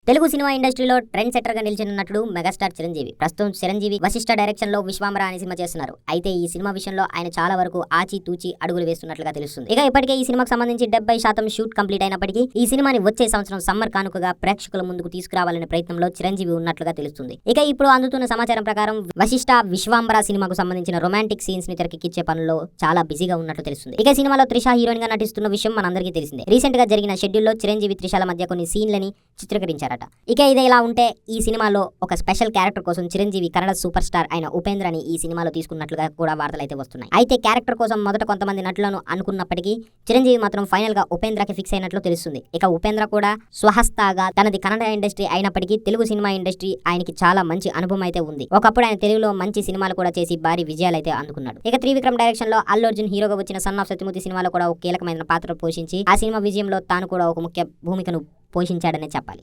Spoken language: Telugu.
తెలుగు సినిమా ఇండస్ట్రీలో ట్రెండ్ సెట్టర్ గా నిలిచినట్లు మెగాస్టార్ చిరంజీవి ప్రస్తుతం చిరంజీవి వశిష్ఠ డైరెక్షన్ లో విశ్వాంబర అనే సినిమా చేస్తున్నారు. అయితే ఈ సినిమా విషయంలో ఆయన చాలా వరకు ఆచి తూచి అడుగులు వేస్తున్నట్లుగా తెలుస్తుంది. ఇక ఇప్పటికే ఈ సినిమాకు సంబంధించి 70% షూట్ కంప్లీట్ అయినప్పటికీ ఈ సినిమాని వచ్చే సంవత్సరం సమ్మర్ కానుకగా ప్రేక్షకుల ముందుకు తీసుకురావాలనే ప్రయత్నంలో చిరంజీవి ఉన్నట్లుగా తెలుస్తుంది. ఇక ఇప్పుడు అందుతున్న సమాచారం ప్రకారం వశిష్ఠ విశ్వాంబర సినిమాకు సంబంధించిన రొమాంటిక్ సీన్స్ ని తెరకెక్కించే పనుల్లో చాలా బిజీగా ఉన్నట్లు తెలుస్తుంది. ఇక సినిమాలో త్రిష హీరోయిన్ గా నటిస్తున్న విషయం మనందరికీ తెలిసిందే. రీసెంట్ గా జరిగిన షెడ్యూల్లో చిరంజీవి త్రిషల మధ్య కొన్ని సీన్లని చిత్రీకరించారట. ఇక ఇదే ఇలా ఉంటే ఈ సినిమాలో ఒక స్పెషల్ క్యారెక్టర్ కోసం చిరంజీవి కన్నడ సూపర్ స్టార్ అయిన ఉపేంద్రని ఈ సినిమాలో తీసుకున్నట్లుగా కూడా వార్తలు అయితే వస్తున్నాయి. అయితే క్యారెక్టర్ కోసం మొదట కొంతమంది నటులను అనుకున్నప్పటికీ చిరంజీవి మాత్రం ఫైనల్ గా ఉపేంద్రకి ఫిక్స్ అయినట్లు తెలుస్తుంది. ఇక ఉపేంద్ర కూడా స్వహస్తాగా తనది కన్నడ ఇండస్ట్రీ అయినప్పటికీ తెలుగు సినిమా ఇండస్ట్రీ ఆయనకి చాలా మంచి అనుభవం అయితే ఉంది. ఒకప్పుడు ఆయన తెలుగులో మంచి సినిమాలు కూడా చేసి భారీ విజయాలు అయితే అందుకున్నాడు. ఇక త్రివిక్రమ్ డైరెక్షన్ లో అల్లు అర్జున్ హీరోగా వచ్చిన సన్ ఆఫ్ సత్యమూర్తి సినిమాలో కూడా ఒక కీలకమైన పాత్ర పోషించి ఆ సినిమా విజయంలో తాను కూడా ఒక ముఖ్య భూమికను పోషించాడనే చెప్పాలి.